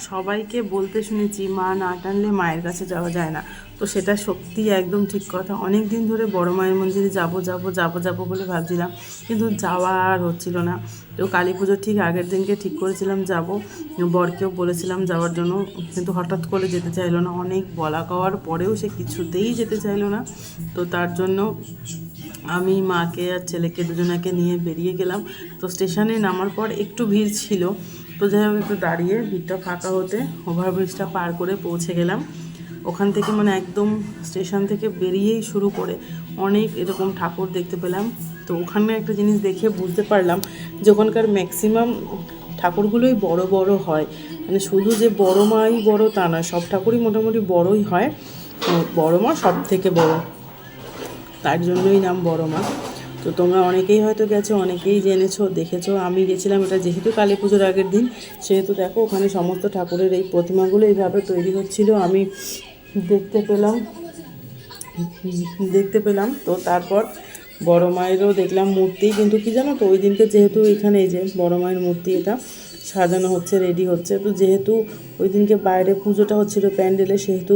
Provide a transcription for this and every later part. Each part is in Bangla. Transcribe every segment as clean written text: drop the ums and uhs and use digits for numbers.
সবাইকে বলতে শুনেছি মা না টানলে মায়ের কাছে যাওয়া যায় না, তো সেটা সত্যি একদম ঠিক কথা। অনেক দিন ধরে বড় মায়ের মন্দিরে যাব বলে ভাবছিলাম, কিন্তু যাওয়া আর হচ্ছিল না। তো কালী পুজোর ঠিক আগের দিনকে ঠিক করেছিলাম যাব, বরকেও বলেছিলাম যাওয়ার জন্য, কিন্তু হঠাৎ করে যেতে চাইলো না। অনেক বলা কওয়ার পরেও সে কিছুতেই যেতে চাইলো না। তো তার জন্য আমি মাকে আর ছেলেকে দুজনাকে নিয়ে বেরিয়ে গেলাম। তো স্টেশনে নামার পর একটু ভিড় ছিল, তো যাই হোক একটু দাঁড়িয়ে ভিড়টা ফাঁকা হতে ওভারব্রিজটা পার করে পৌঁছে গেলাম। ওখান থেকে মানে একদম স্টেশন থেকে বেরিয়েই শুরু করে অনেক এরকম ঠাকুর দেখতে পেলাম। তো ওখানে একটা জিনিস দেখে বুঝতে পারলাম যে ওখানকার ম্যাক্সিমাম ঠাকুরগুলোই বড় বড় হয়, মানে শুধু যে বড় মাই বড় তা নয়, সব ঠাকুরই মোটামুটি বড়ই হয়। বড় মা সব থেকে বড়, তার জন্যই নাম বড় মা। তো তোমরা অনেকেই হয়তো গেছো, অনেকেই জেনেছো, দেখেছো। আমি গেছিলাম এটা যেহেতু কালী পুজোর আগের দিন, সেহেতু দেখো ওখানে সমস্ত ঠাকুরের এই প্রতিমাগুলো এইভাবে তৈরি হচ্ছিল, আমি দেখতে পেলাম। তো তারপর বড় মায়েরও দেখলাম মূর্তি, কিন্তু কি জানো তো, ওই দিনকে যেহেতু এখানে এই যে বড় মায়ের মূর্তি এটা সাজানো হচ্ছে, রেডি হচ্ছে, তো যেহেতু ওই দিনকে বাইরে পুজোটা হচ্ছিল প্যান্ডেলে, সেহেতু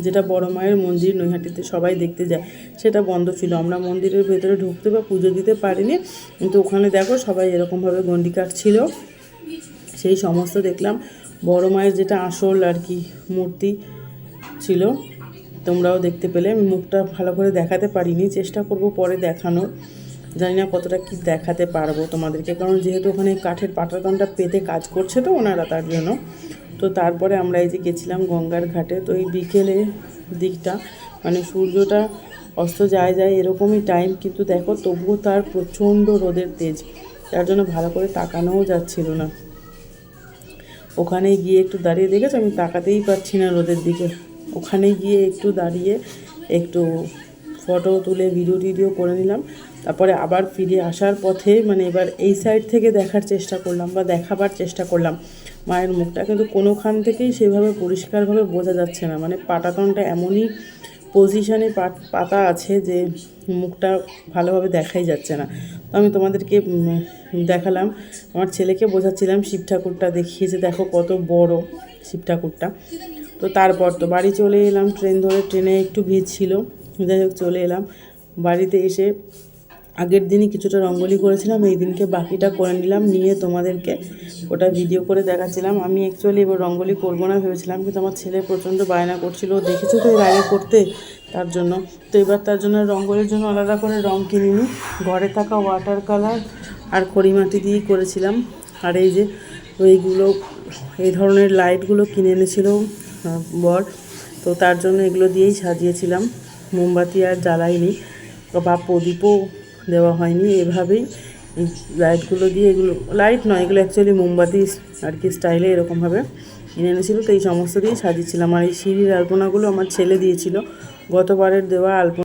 যেটা বড় মায়ের মন্দির নৈহাটিতে সবাই দেখতে যায় সেটা বন্ধ ছিল। আমরা মন্দিরের ভেতরে ঢুকতে বা পুজো দিতে পারিনি, কিন্তু ওখানে দেখো সবাই এরকমভাবে গন্ডি কাটছিল, সেই সমস্ত দেখলাম। বড় মায়ের যেটা আসল আর কি মূর্তি ছিল, তোমরাও দেখতে পেলে। আমি মুখটা ভালো করে দেখাতে পারিনি, চেষ্টা করব পরে দেখানোর। জানি না কতটা কি দেখাতে পারবো তোমাদেরকে, কারণ যেহেতু ওখানে কাঠের পাটাতনটা পেতে কাজ করছে তো ওনারা, তার জন্য। তো তারপরে আমরা এই যে গেছিলাম গঙ্গার ঘাটে। তো এই বিকেলের দিকটা মানে সূর্যটা অস্ত যায় এরকমই টাইম, কিন্তু দেখো তবুও তার প্রচণ্ড রোদের তেজ, তার জন্য ভালো করে তাকানোও যাচ্ছিল না। ওখানে গিয়ে একটু দাঁড়িয়ে দেখেছো, আমি তাকাতেই পারছি না রোদের দিকে। ওখানে গিয়ে একটু দাঁড়িয়ে একটু ফটো তুলে ভিডিও করে নিলাম। তারপরে আবার ফিরে আসার পথে মানে এবার এই সাইড থেকে দেখার চেষ্টা করলাম বা দেখাবার চেষ্টা করলাম মায়ের মুখটা, কিন্তু কোনোখান থেকেই সেভাবে পরিষ্কারভাবে বোঝা যাচ্ছে না। মানে পাটাতনটা এমনই পজিশানে পাতা আছে যে মুখটা ভালোভাবে দেখাই যাচ্ছে না। তো আমি তোমাদেরকে দেখালাম, আমার ছেলেকে বোঝাচ্ছিলাম শিব ঠাকুরটা দেখিয়েছে, দেখো কত বড় শিব ঠাকুরটা। তো তারপর তো বাড়ি চলে এলাম, ট্রেন ধরে, ট্রেনে একটু ভিড় ছিল, যাই হোক চলে এলাম। বাড়িতে এসে আগের দিনই কিছুটা রঙ্গোলি করেছিলাম, এই দিনকে বাকিটা করে নিলাম, নিয়ে তোমাদেরকে ওটা ভিডিও করে দেখাচ্ছিলাম। আমি অ্যাকচুয়ালি এবার রঙ্গোলি করবো না ভেবেছিলাম, কিন্তু আমার ছেলে প্রচণ্ড বায়না করছিল, দেখেছো তো এর আগে করতে, তার জন্য। তো এবার তার জন্য রঙ্গোলির জন্য আলাদা করে রঙ কিনিনি, ঘরে থাকা ওয়াটার কালার আর খড়িমাটি দিয়েই করেছিলাম। আর এই যে এইগুলো, এই ধরনের লাইটগুলো কিনে এনেছিল বর, তো তার জন্য এগুলো দিয়েই সাজিয়েছিলাম। মোমবাতি আর জ্বালাইনি বা প্রদীপও দেওয়া হয়নি, এভাবেই লাইটগুলো দিয়ে, এগুলো লাইট নয়, এগুলো অ্যাকচুয়ালি মোমবাতি আর কি স্টাইলে এরকমভাবে কিনে এনেছিল। তো এই সমস্ত দিয়েই সাজিয়েছিলাম। আর এই সিঁড়ির আলপনাগুলো আমার ছেলে দিয়েছিল, গতবারের দেওয়া আলপনা।